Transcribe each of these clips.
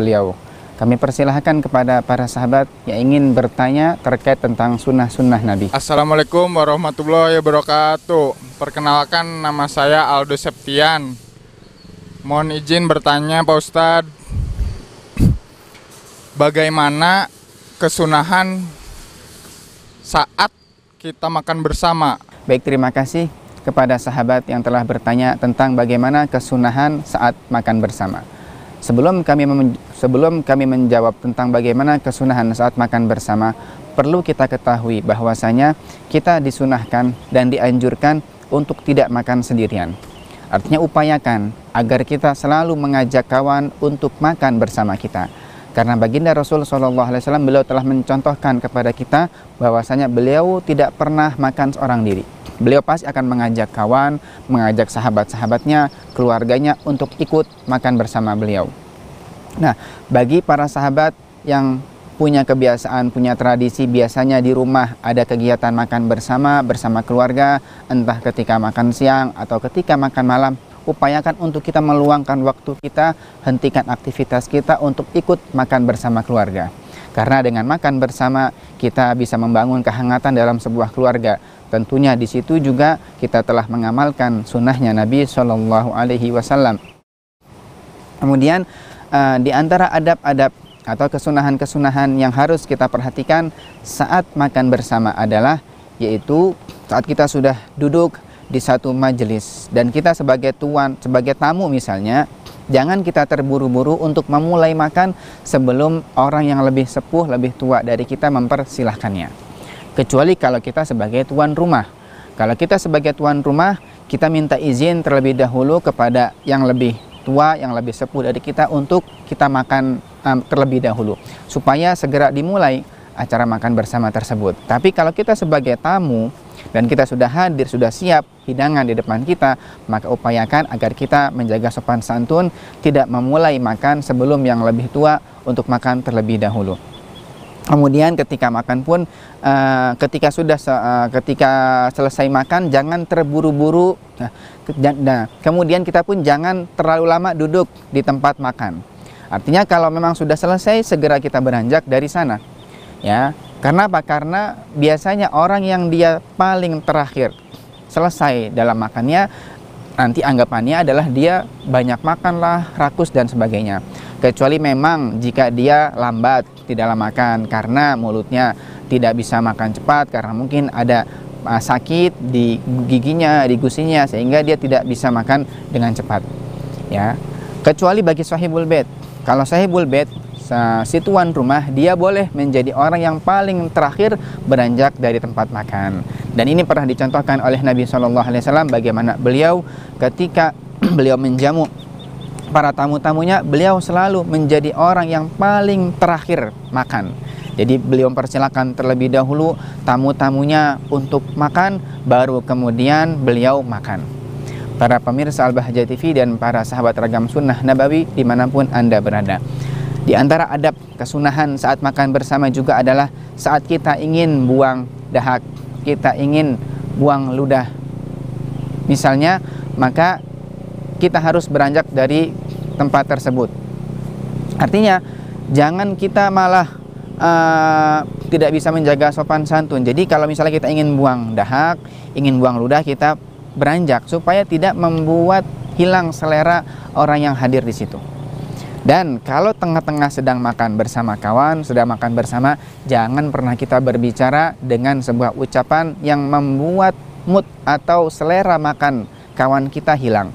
beliau. Kami persilahkan kepada para sahabat yang ingin bertanya terkait tentang sunnah-sunnah Nabi. Assalamualaikum warahmatullahi wabarakatuh. Perkenalkan, nama saya Aldo Septian. Mohon izin bertanya Pak Ustadz, bagaimana kesunahan saat kita makan bersama? Baik, terima kasih kepada sahabat yang telah bertanya tentang bagaimana kesunahan saat makan bersama. Sebelum kami menjawab tentang bagaimana kesunahan saat makan bersama, perlu kita ketahui bahwasanya kita disunahkan dan dianjurkan untuk tidak makan sendirian. Artinya upayakan agar kita selalu mengajak kawan untuk makan bersama kita. Karena baginda Rasul SAW, beliau telah mencontohkan kepada kita bahwasanya beliau tidak pernah makan seorang diri. Beliau pasti akan mengajak kawan, mengajak sahabat-sahabatnya, keluarganya untuk ikut makan bersama beliau. Nah, bagi para sahabat yang punya kebiasaan, punya tradisi, biasanya di rumah ada kegiatan makan bersama keluarga, entah ketika makan siang atau ketika makan malam, upayakan untuk kita meluangkan waktu kita, hentikan aktivitas kita untuk ikut makan bersama keluarga. Karena dengan makan bersama kita bisa membangun kehangatan dalam sebuah keluarga. Tentunya di situ juga kita telah mengamalkan sunnahnya Nabi SAW. Kemudian di antara adab-adab atau kesunahan-kesunahan yang harus kita perhatikan saat makan bersama adalah yaitu saat kita sudah duduk di satu majelis dan kita sebagai tuan, sebagai tamu misalnya, jangan kita terburu-buru untuk memulai makan sebelum orang yang lebih sepuh, lebih tua dari kita mempersilahkannya. Kecuali kalau kita sebagai tuan rumah. Kalau kita sebagai tuan rumah, kita minta izin terlebih dahulu kepada yang lebih tua, yang lebih sepuh dari kita untuk kita makan terlebih dahulu, supaya segera dimulai acara makan bersama tersebut. Tapi kalau kita sebagai tamu dan kita sudah hadir, sudah siap hidangan di depan kita, maka upayakan agar kita menjaga sopan santun, tidak memulai makan sebelum yang lebih tua untuk makan terlebih dahulu. Kemudian ketika makan pun, ketika selesai makan, jangan terburu-buru. Nah, kemudian kita pun jangan terlalu lama duduk di tempat makan. Artinya kalau memang sudah selesai, segera kita beranjak dari sana. Ya, karena apa? Karena biasanya orang yang dia paling terakhir selesai dalam makannya, nanti anggapannya adalah dia banyak makanlah, rakus dan sebagainya. Kecuali memang jika dia lambat di dalam makan karena mulutnya tidak bisa makan cepat, karena mungkin ada sakit di giginya, di gusinya, sehingga dia tidak bisa makan dengan cepat. Ya, kecuali bagi sahibul bait. Kalau sahibul bait, si tuan rumah, dia boleh menjadi orang yang paling terakhir beranjak dari tempat makan. Dan ini pernah dicontohkan oleh Nabi SAW bagaimana beliau ketika beliau menjamu para tamu-tamunya, beliau selalu menjadi orang yang paling terakhir makan. Jadi beliau mempersilakan terlebih dahulu tamu-tamunya untuk makan, baru kemudian beliau makan. Para pemirsa Al-Bahjah TV dan para sahabat Ragam Sunnah Nabawi dimanapun Anda berada, di antara adab kesunahan saat makan bersama juga adalah saat kita ingin buang dahak, kita ingin buang ludah misalnya, maka kita harus beranjak dari tempat tersebut. Artinya jangan kita malah tidak bisa menjaga sopan santun. Jadi kalau misalnya kita ingin buang dahak, ingin buang ludah, kita beranjak supaya tidak membuat hilang selera orang yang hadir di situ. Dan kalau tengah-tengah sedang makan bersama kawan, sedang makan bersama, jangan pernah kita berbicara dengan sebuah ucapan yang membuat mood atau selera makan kawan kita hilang.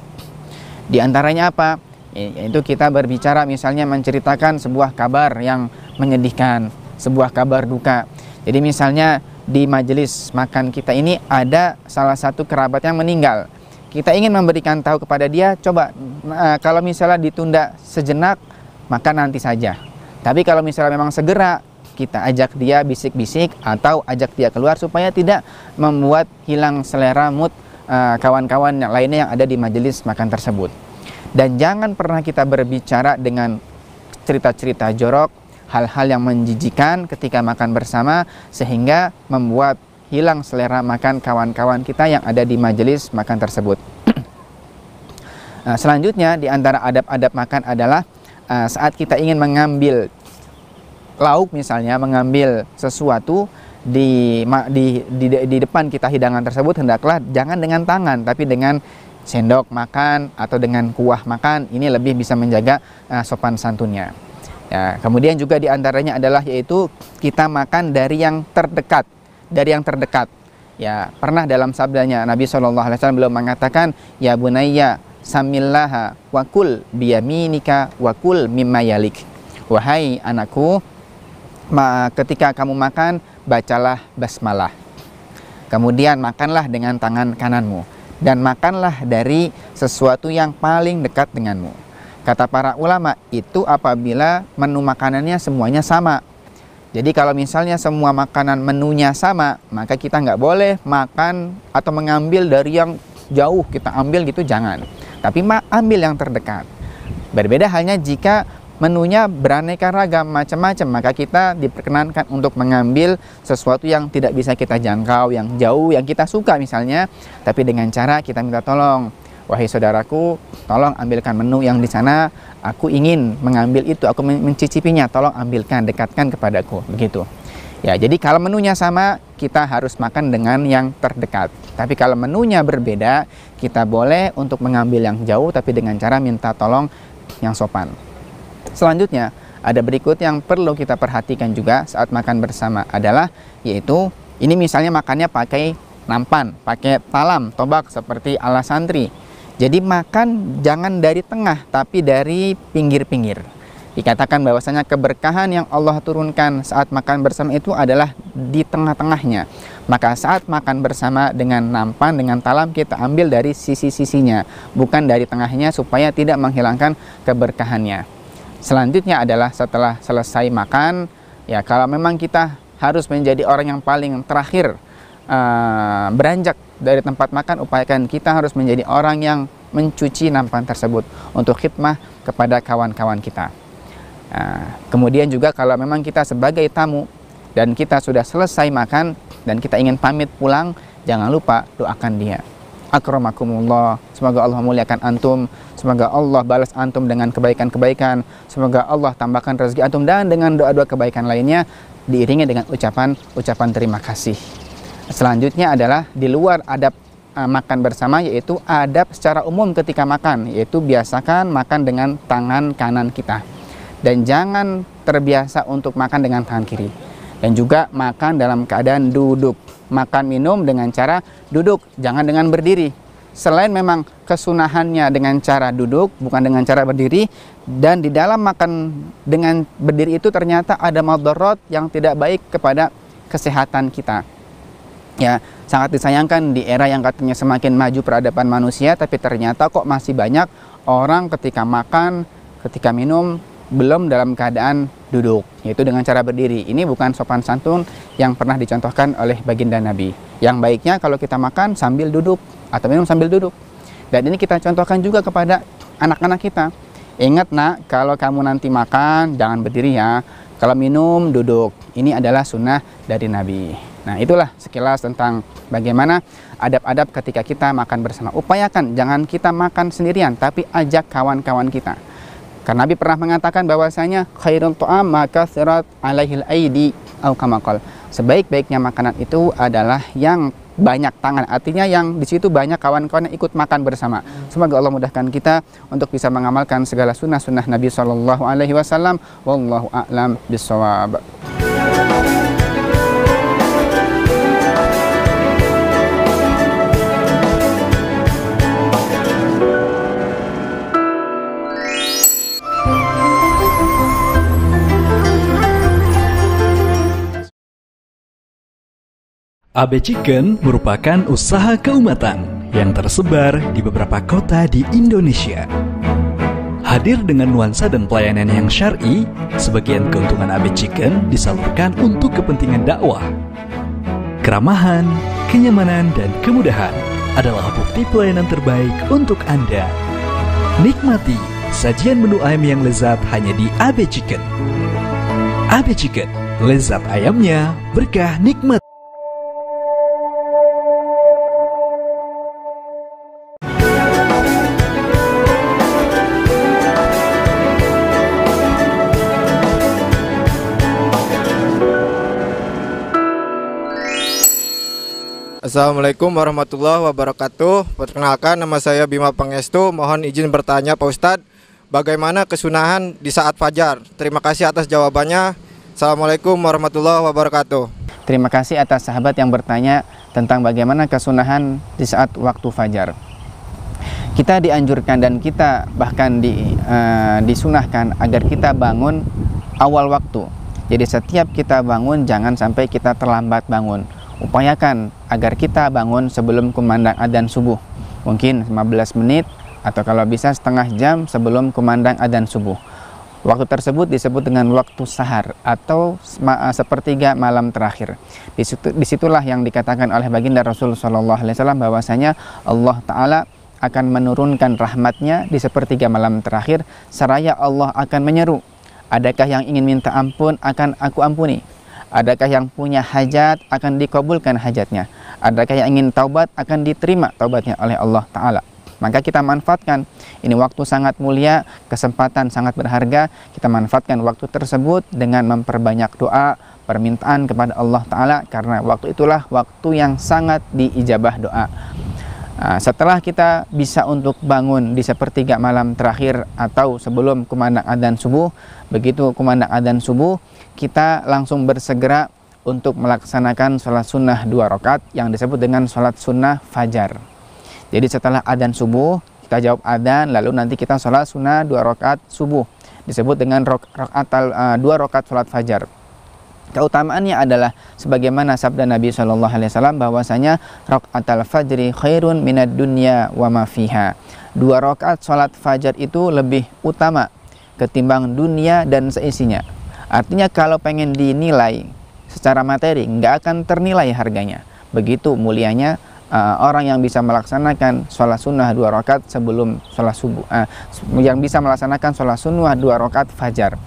Di antaranya apa? Yaitu kita berbicara misalnya menceritakan sebuah kabar yang menyedihkan, sebuah kabar duka. Jadi misalnya di majelis makan kita ini ada salah satu kerabat yang meninggal. Kita ingin memberikan tahu kepada dia, coba kalau misalnya ditunda sejenak, maka nanti saja. Tapi kalau misalnya memang segera, kita ajak dia bisik-bisik atau ajak dia keluar supaya tidak membuat hilang selera mood kawan-kawan yang lainnya yang ada di majelis makan tersebut. Dan jangan pernah kita berbicara dengan cerita-cerita jorok, hal-hal yang menjijikan ketika makan bersama, sehingga membuat hilang selera makan kawan-kawan kita yang ada di majelis makan tersebut. Selanjutnya di antara adab-adab makan adalah saat kita ingin mengambil lauk misalnya, mengambil sesuatu di depan kita hidangan tersebut, hendaklah jangan dengan tangan tapi dengan sendok makan atau dengan kuah makan. Ini lebih bisa menjaga sopan santunnya. Ya, kemudian juga diantaranya adalah yaitu kita makan dari yang terdekat, Ya, pernah dalam sabdanya Nabi SAW beliau mengatakan, ya bunayya samillaha wakul biyaminika wakul mimma yalik. Wahai anakku, ketika kamu makan, bacalah basmalah. Kemudian makanlah dengan tangan kananmu, dan makanlah dari sesuatu yang paling dekat denganmu. Kata para ulama, itu apabila menu makanannya semuanya sama. Jadi kalau misalnya semua makanan menunya sama, maka kita nggak boleh makan atau mengambil dari yang jauh, kita ambil gitu, jangan. Tapi ambil yang terdekat. Berbeda halnya jika menunya beraneka ragam, macam-macam, maka kita diperkenankan untuk mengambil sesuatu yang tidak bisa kita jangkau, yang jauh, yang kita suka misalnya, tapi dengan cara kita minta tolong. Wahai saudaraku, tolong ambilkan menu yang di sana, aku ingin mengambil itu, aku mencicipinya, tolong ambilkan, dekatkan kepadaku, begitu. Ya, jadi kalau menunya sama, kita harus makan dengan yang terdekat. Tapi kalau menunya berbeda, kita boleh untuk mengambil yang jauh, tapi dengan cara minta tolong yang sopan. Selanjutnya, ada berikut yang perlu kita perhatikan juga saat makan bersama adalah, yaitu, ini misalnya makannya pakai nampan, pakai talam, tobak seperti ala santri. Jadi makan jangan dari tengah, tapi dari pinggir-pinggir. Dikatakan bahwasanya keberkahan yang Allah turunkan saat makan bersama itu adalah di tengah-tengahnya. Maka saat makan bersama dengan nampan, dengan talam, kita ambil dari sisi-sisinya, bukan dari tengahnya, supaya tidak menghilangkan keberkahannya. Selanjutnya adalah setelah selesai makan, ya kalau memang kita harus menjadi orang yang paling terakhir beranjak dari tempat makan, upayakan kita harus menjadi orang yang mencuci nampan tersebut untuk khidmah kepada kawan-kawan kita. Kemudian juga kalau memang kita sebagai tamu dan kita sudah selesai makan dan kita ingin pamit pulang, jangan lupa doakan dia. Akramakumullah, semoga Allah memuliakan antum, semoga Allah balas antum dengan kebaikan-kebaikan, semoga Allah tambahkan rezeki antum, dan dengan doa-doa kebaikan lainnya diiringi dengan ucapan terima kasih. Selanjutnya adalah di luar adab makan bersama, yaitu adab secara umum ketika makan, yaitu biasakan makan dengan tangan kanan kita, dan jangan terbiasa untuk makan dengan tangan kiri. Dan juga makan dalam keadaan duduk, makan minum dengan cara duduk, jangan dengan berdiri. Selain memang kesunahannya dengan cara duduk, bukan dengan cara berdiri, dan di dalam makan dengan berdiri itu ternyata ada madarat yang tidak baik kepada kesehatan kita. Ya, sangat disayangkan di era yang katanya semakin maju peradaban manusia, tapi ternyata kok masih banyak orang ketika makan, ketika minum belum dalam keadaan duduk, yaitu dengan cara berdiri. Ini bukan sopan santun yang pernah dicontohkan oleh baginda Nabi. Yang baiknya kalau kita makan sambil duduk atau minum sambil duduk. Dan ini kita contohkan juga kepada anak-anak kita. Ingat nak, kalau kamu nanti makan jangan berdiri ya. Kalau minum duduk. Ini adalah sunnah dari Nabi. Nah, itulah sekilas tentang bagaimana adab-adab ketika kita makan bersama. Upayakan jangan kita makan sendirian, tapi ajak kawan-kawan kita. Karena Nabi pernah mengatakan bahwasanya khairul ta'am ma kathirat alaihil aidi au kama qala. Sebaik-baiknya makanan itu adalah yang banyak tangan, artinya yang di situ banyak kawan-kawan yang ikut makan bersama. Semoga Allah mudahkan kita untuk bisa mengamalkan segala sunnah-sunnah Nabi SAW. Wallahu a'lam bishawab. AB Chicken merupakan usaha keumatan yang tersebar di beberapa kota di Indonesia. Hadir dengan nuansa dan pelayanan yang syar'i, sebagian keuntungan AB Chicken disalurkan untuk kepentingan dakwah. Keramahan, kenyamanan, dan kemudahan adalah bukti pelayanan terbaik untuk Anda. Nikmati sajian menu ayam yang lezat hanya di AB Chicken. AB Chicken, lezat ayamnya, berkah nikmat. Assalamualaikum warahmatullahi wabarakatuh. Perkenalkan, nama saya Bima Pangestu. Mohon izin bertanya Pak Ustadz, bagaimana kesunahan di saat fajar? Terima kasih atas jawabannya. Assalamualaikum warahmatullahi wabarakatuh. Terima kasih atas sahabat yang bertanya tentang bagaimana kesunahan di saat waktu fajar. Kita dianjurkan dan kita bahkan disunahkan agar kita bangun awal waktu. Jadi setiap kita bangun jangan sampai kita terlambat bangun. Upayakan agar kita bangun sebelum kumandang adzan subuh. Mungkin 15 menit atau kalau bisa setengah jam sebelum kumandang adzan subuh. Waktu tersebut disebut dengan waktu sahar atau sepertiga malam terakhir. Disitulah yang dikatakan oleh baginda Rasul SAW bahwasanya Allah Ta'ala akan menurunkan rahmatnya di sepertiga malam terakhir, seraya Allah akan menyeru, adakah yang ingin minta ampun akan aku ampuni, adakah yang punya hajat akan dikabulkan hajatnya, adakah yang ingin taubat akan diterima taubatnya oleh Allah Ta'ala. Maka kita manfaatkan, ini waktu sangat mulia, kesempatan sangat berharga. Kita manfaatkan waktu tersebut dengan memperbanyak doa, permintaan kepada Allah Ta'ala, karena waktu itulah waktu yang sangat diijabah doa. Setelah kita bisa untuk bangun di sepertiga malam terakhir atau sebelum kumandang adzan subuh, begitu kumandang adzan subuh, kita langsung bersegera untuk melaksanakan sholat sunnah 2 rakaat yang disebut dengan sholat sunnah fajar. Jadi setelah adzan subuh, kita jawab adzan, lalu nanti kita sholat sunnah 2 rakaat subuh, disebut dengan 2 rakaat sholat fajar. Keutamaannya adalah sebagaimana sabda Nabi SAW bahwasanya rakaatul fajri khairun minad dunya wa ma fiha. 2 rakaat salat fajar itu lebih utama ketimbang dunia dan seisinya. Artinya kalau pengen dinilai secara materi nggak akan ternilai harganya. Begitu mulianya orang yang bisa melaksanakan sholat sunnah 2 rakaat sebelum sholat subuh, yang bisa melaksanakan sholat sunnah 2 rakaat fajar.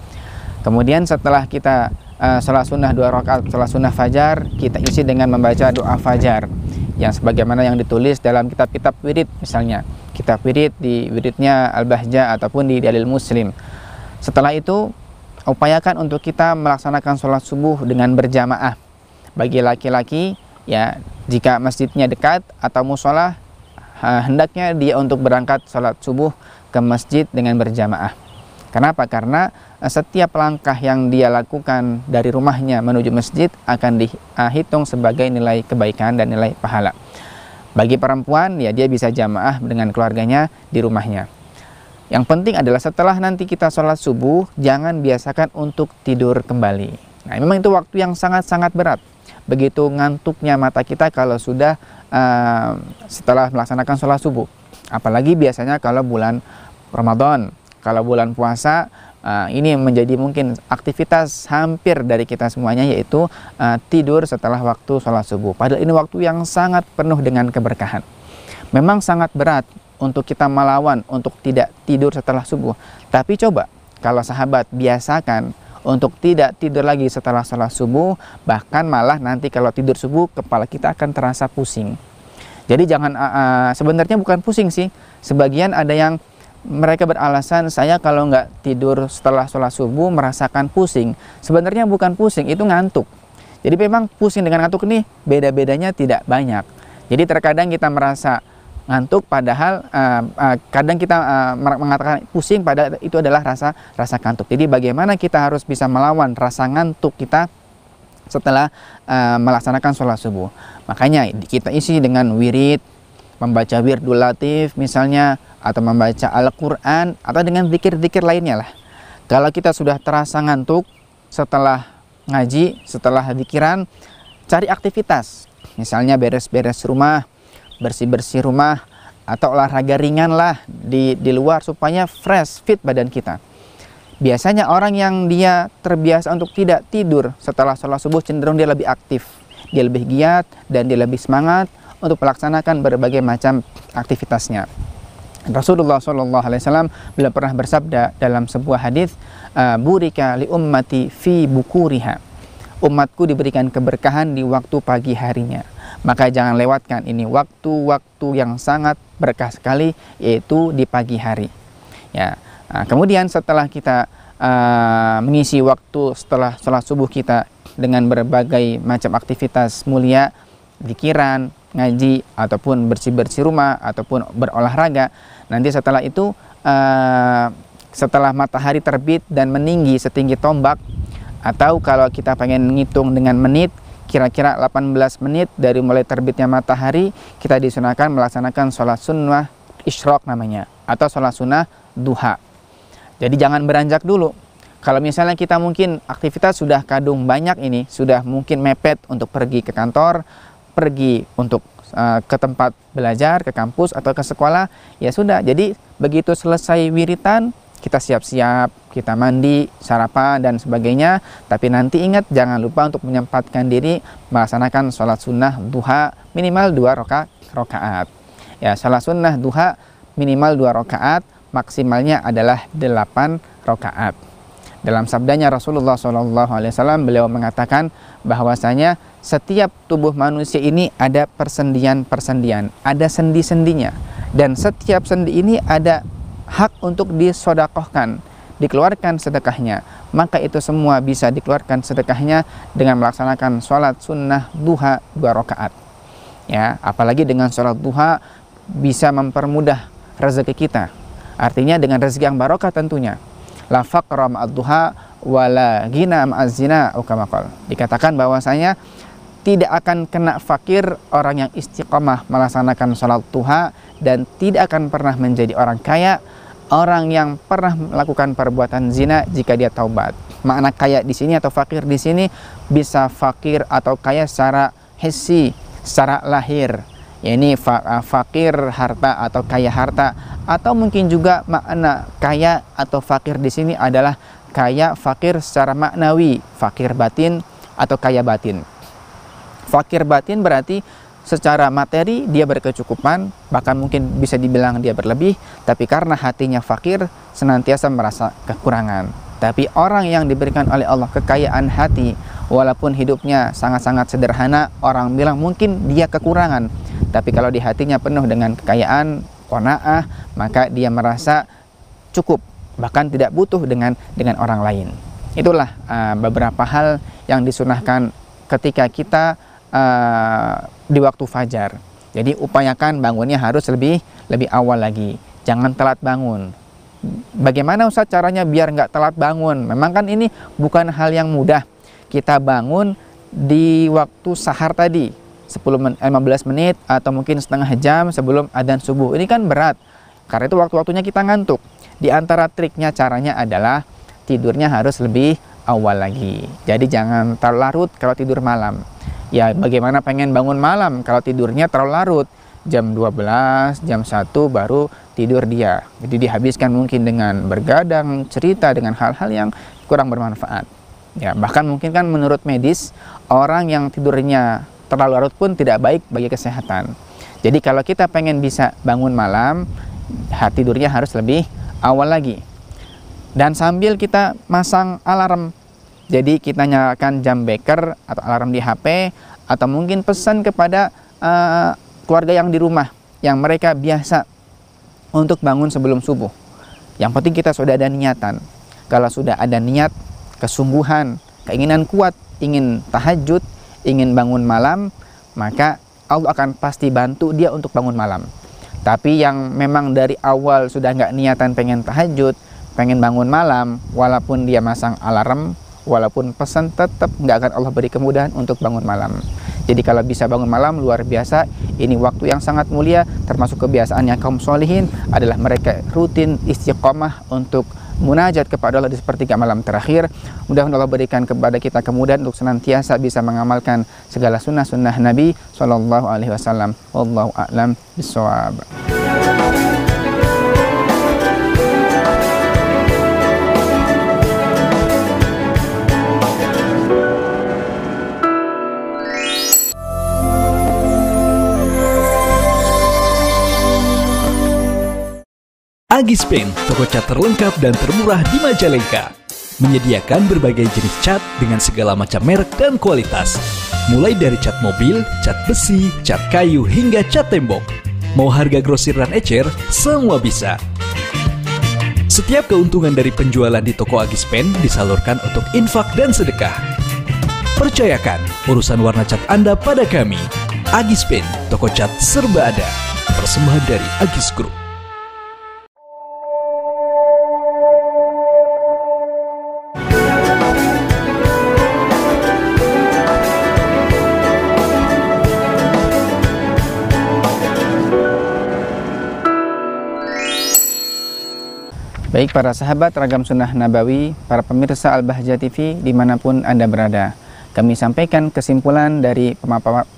Kemudian setelah kita sholat sunnah 2 rakaat sholat sunnah fajar, kita isi dengan membaca doa fajar yang sebagaimana yang ditulis dalam kitab-kitab wirid, misalnya kitab wirid di wiridnya Al-Bahjah ataupun di Dalil Muslim. Setelah itu upayakan untuk kita melaksanakan sholat subuh dengan berjamaah. Bagi laki-laki, ya, jika masjidnya dekat atau musola, hendaknya dia untuk berangkat sholat subuh ke masjid dengan berjamaah. Kenapa? Karena setiap langkah yang dia lakukan dari rumahnya menuju masjid akan dihitung sebagai nilai kebaikan dan nilai pahala. Bagi perempuan, ya, dia bisa jamaah dengan keluarganya di rumahnya. Yang penting adalah setelah nanti kita sholat subuh, jangan biasakan untuk tidur kembali. Nah, memang itu waktu yang sangat-sangat berat. Begitu ngantuknya mata kita kalau sudah setelah melaksanakan sholat subuh. Apalagi biasanya kalau bulan Ramadan. Kalau bulan puasa, ini menjadi mungkin aktivitas hampir dari kita semuanya, yaitu tidur setelah waktu sholat subuh. Padahal ini waktu yang sangat penuh dengan keberkahan. Memang sangat berat untuk kita melawan untuk tidak tidur setelah subuh. Tapi coba kalau sahabat biasakan untuk tidak tidur lagi setelah sholat subuh, bahkan malah nanti kalau tidur subuh kepala kita akan terasa pusing. Jadi jangan, sebenarnya bukan pusing sih. Sebagian ada yang mereka beralasan, saya kalau nggak tidur setelah sholat subuh merasakan pusing. Sebenarnya bukan pusing, itu ngantuk. Jadi memang pusing dengan ngantuk ini beda-bedanya tidak banyak. Jadi terkadang kita merasa ngantuk padahal kadang kita mengatakan pusing padahal itu adalah rasa kantuk. Jadi bagaimana kita harus bisa melawan rasa ngantuk kita setelah melaksanakan sholat subuh. Makanya kita isi dengan wirid, membaca wirdul latif misalnya, atau membaca Al-Quran, atau dengan zikir-zikir lainnya lah. Kalau kita sudah terasa ngantuk setelah ngaji, setelah zikiran, cari aktivitas. Misalnya beres-beres rumah, bersih-bersih rumah, atau olahraga ringan lah di luar supaya fresh, fit badan kita. Biasanya orang yang dia terbiasa untuk tidak tidur setelah sholat subuh cenderung dia lebih aktif, dia lebih giat, dan dia lebih semangat untuk melaksanakan berbagai macam aktivitasnya. Rasulullah SAW beliau pernah bersabda dalam sebuah hadis, burika li ummati fi bukuriha. Umatku diberikan keberkahan di waktu pagi harinya. Maka jangan lewatkan ini waktu-waktu yang sangat berkah sekali, yaitu di pagi hari. Ya. Kemudian setelah kita mengisi waktu setelah sholat subuh kita dengan berbagai macam aktivitas mulia, zikiran, ngaji ataupun bersih-bersih rumah ataupun berolahraga. Nanti setelah itu setelah matahari terbit dan meninggi setinggi tombak, atau kalau kita pengen ngitung dengan menit, kira-kira 18 menit dari mulai terbitnya matahari, kita disunahkan melaksanakan sholat sunnah isyraq namanya, atau sholat sunnah duha. Jadi jangan beranjak dulu. Kalau misalnya kita mungkin aktivitas sudah kadung banyak ini, sudah mungkin mepet untuk pergi ke kantor, pergi untuk ke tempat belajar, ke kampus atau ke sekolah, ya sudah. Jadi begitu selesai wiritan, kita siap-siap, kita mandi, sarapan dan sebagainya. Tapi nanti ingat, jangan lupa untuk menyempatkan diri melaksanakan sholat sunnah duha minimal 2 rakaat. Ya, sholat sunnah duha minimal 2 rakaat, maksimalnya adalah 8 rakaat. Dalam sabdanya Rasulullah SAW, beliau mengatakan bahwasanya setiap tubuh manusia ini ada persendian-persendian, ada sendi-sendinya, dan setiap sendi ini ada hak untuk disodakohkan, dikeluarkan sedekahnya. Maka itu semua bisa dikeluarkan sedekahnya dengan melaksanakan sholat sunnah duha 2 rakaat. Ya, apalagi dengan sholat duha bisa mempermudah rezeki kita. Artinya dengan rezeki yang barokah tentunya. La faqra ma'ad duha wala ghina ma'az zina, dikatakan bahwasanya tidak akan kena fakir orang yang istiqomah melaksanakan sholat duha, dan tidak akan pernah menjadi orang kaya orang yang pernah melakukan perbuatan zina jika dia taubat. Makna kaya di sini atau fakir di sini bisa fakir atau kaya secara hissi, secara lahir. Ya, ini fakir harta atau kaya harta, atau mungkin juga makna kaya atau fakir di sini adalah kaya fakir secara maknawi, fakir batin atau kaya batin. Fakir batin berarti secara materi dia berkecukupan, bahkan mungkin bisa dibilang dia berlebih, tapi karena hatinya fakir senantiasa merasa kekurangan. Tapi orang yang diberikan oleh Allah kekayaan hati, walaupun hidupnya sangat-sangat sederhana, orang bilang mungkin dia kekurangan, tapi kalau di hatinya penuh dengan kekayaan, qanaah, maka dia merasa cukup, bahkan tidak butuh dengan orang lain. Itulah beberapa hal yang disunahkan ketika kita di waktu fajar. Jadi upayakan bangunnya harus lebih awal lagi, jangan telat bangun. Bagaimana Ustaz caranya biar nggak telat bangun? Memang kan ini bukan hal yang mudah. Kita bangun di waktu sahar tadi, 15 menit atau mungkin setengah jam sebelum adzan subuh. Ini kan berat, karena itu waktu-waktunya kita ngantuk. Di antara triknya, caranya adalah tidurnya harus lebih awal lagi. Jadi jangan terlalu larut kalau tidur malam. Ya bagaimana pengen bangun malam kalau tidurnya terlalu larut, jam 12, jam 1 baru tidur dia. Jadi dihabiskan mungkin dengan bergadang, cerita, dengan hal-hal yang kurang bermanfaat. Ya, bahkan mungkin kan menurut medis, orang yang tidurnya terlalu larut pun tidak baik bagi kesehatan. Jadi kalau kita pengen bisa bangun malam, tidurnya harus lebih awal lagi. Dan sambil kita masang alarm. Jadi kita nyalakan jam beker atau alarm di HP, atau mungkin pesan kepada keluarga yang di rumah yang mereka biasa untuk bangun sebelum subuh. Yang penting kita sudah ada niatan. Kalau sudah ada niat, kesungguhan, keinginan kuat, ingin tahajud, ingin bangun malam, maka Allah akan pasti bantu dia untuk bangun malam. Tapi yang memang dari awal sudah nggak niatan pengen tahajud, pengen bangun malam, walaupun dia masang alarm, walaupun pesan, tetap nggak akan Allah beri kemudahan untuk bangun malam. Jadi kalau bisa bangun malam, luar biasa. Ini waktu yang sangat mulia, termasuk kebiasaannya kaum solihin adalah mereka rutin istiqomah untuk munajat kepada Allah di sepertiga malam terakhir. Mudah-mudahan Allah berikan kepada kita kemudahan untuk senantiasa bisa mengamalkan segala sunnah-sunnah Nabi SAW. Wallahu a'lam bishawab. Agispen, toko cat terlengkap dan termurah di Majalengka. Menyediakan berbagai jenis cat dengan segala macam merek dan kualitas. Mulai dari cat mobil, cat besi, cat kayu, hingga cat tembok. Mau harga grosir dan ecer, semua bisa. Setiap keuntungan dari penjualan di toko Agispen disalurkan untuk infak dan sedekah. Percayakan urusan warna cat Anda pada kami. Agis Pen, toko cat serba ada. Persembahan dari Agis Group. Baik para sahabat Ragam Sunnah Nabawi, para pemirsa Al-Bahjah TV dimanapun Anda berada, kami sampaikan kesimpulan dari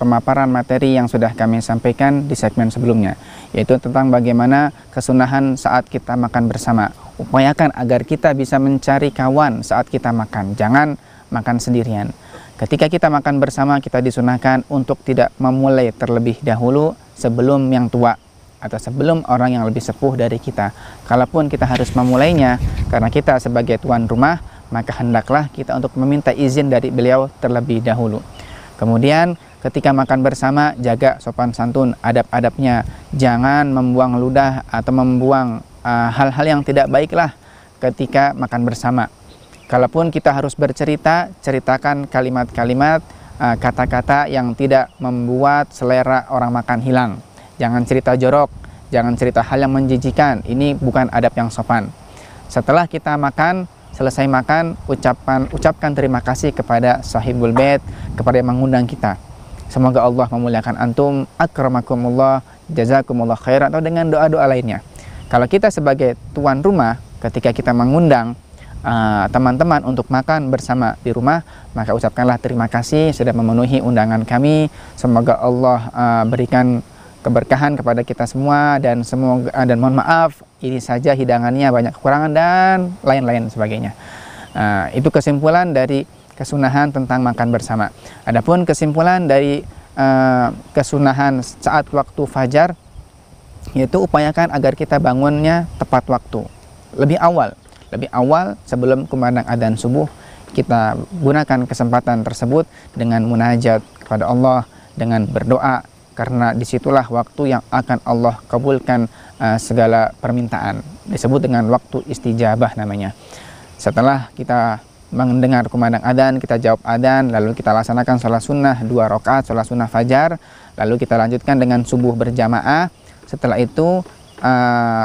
pemaparan materi yang sudah kami sampaikan di segmen sebelumnya, yaitu tentang bagaimana kesunahan saat kita makan bersama. Upayakan agar kita bisa mencari kawan saat kita makan, jangan makan sendirian. Ketika kita makan bersama, kita disunahkan untuk tidak memulai terlebih dahulu sebelum yang tua atau sebelum orang yang lebih sepuh dari kita. Kalaupun kita harus memulainya karena kita sebagai tuan rumah, maka hendaklah kita untuk meminta izin dari beliau terlebih dahulu. Kemudian ketika makan bersama, jaga sopan santun, adab-adabnya. Jangan membuang ludah atau membuang hal-hal yang tidak baiklah ketika makan bersama. Kalaupun kita harus bercerita, ceritakan kalimat-kalimat, kata-kata yang tidak membuat selera orang makan hilang. Jangan cerita jorok, jangan cerita hal yang menjijikan. Ini bukan adab yang sopan. Setelah kita makan, selesai makan, ucapkan terima kasih kepada sahibul bait, kepada yang mengundang kita. Semoga Allah memuliakan antum, akramakumullah, jazakumullah khairan, atau dengan doa-doa lainnya. Kalau kita sebagai tuan rumah, ketika kita mengundang teman-teman untuk makan bersama di rumah, maka ucapkanlah terima kasih sudah memenuhi undangan kami. Semoga Allah berikan keberkahan kepada kita semua, dan mohon maaf ini saja hidangannya banyak kekurangan dan lain-lain sebagainya. Itu kesimpulan dari kesunahan tentang makan bersama. Adapun kesimpulan dari kesunahan saat waktu fajar, yaitu upayakan agar kita bangunnya tepat waktu, lebih awal sebelum kumandang adzan subuh. Kita gunakan kesempatan tersebut dengan munajat kepada Allah, dengan berdoa, karena disitulah waktu yang akan Allah kabulkan segala permintaan. Disebut dengan waktu istijabah namanya. Setelah kita mendengar kumandang adzan, kita jawab adzan, lalu kita laksanakan sholat sunnah 2 rakaat, sholat sunnah fajar, lalu kita lanjutkan dengan subuh berjamaah. Setelah itu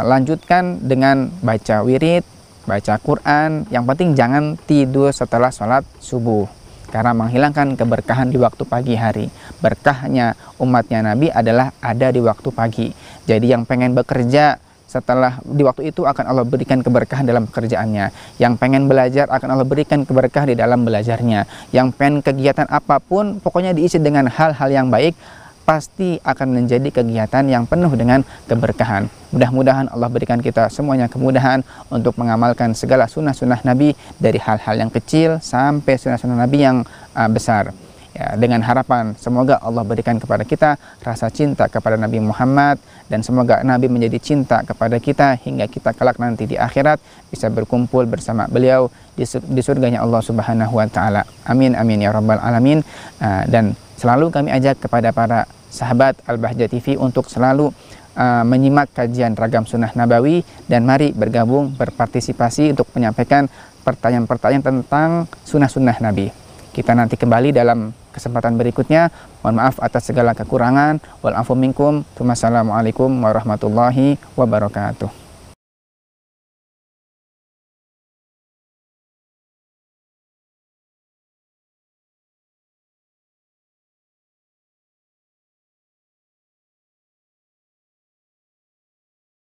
lanjutkan dengan baca wirid, baca Quran. Yang penting jangan tidur setelah sholat subuh, karena menghilangkan keberkahan di waktu pagi hari. Berkahnya umatnya Nabi adalah ada di waktu pagi. Jadi yang pengen bekerja setelah di waktu itu akan Allah berikan keberkahan dalam pekerjaannya. Yang pengen belajar akan Allah berikan keberkahan di dalam belajarnya. Yang pengen kegiatan apapun, pokoknya diisi dengan hal-hal yang baik, pasti akan menjadi kegiatan yang penuh dengan keberkahan. Mudah-mudahan Allah berikan kita semuanya kemudahan untuk mengamalkan segala sunnah-sunnah Nabi, dari hal-hal yang kecil sampai sunnah-sunnah Nabi yang besar. Ya, dengan harapan semoga Allah berikan kepada kita rasa cinta kepada Nabi Muhammad, dan semoga Nabi menjadi cinta kepada kita hingga kita kelak nanti di akhirat bisa berkumpul bersama beliau di surganya Allah Subhanahu wa taala. Amin amin ya rabbal alamin. Dan selalu kami ajak kepada para sahabat Al-Bahjah TV untuk selalu menyimak kajian Ragam Sunnah Nabawi, dan mari bergabung berpartisipasi untuk menyampaikan pertanyaan-pertanyaan tentang sunnah-sunnah Nabi. Kita nanti kembali dalam kesempatan berikutnya. Mohon maaf atas segala kekurangan. Wal afu minkum. Wassalamualaikum warahmatullahi wabarakatuh.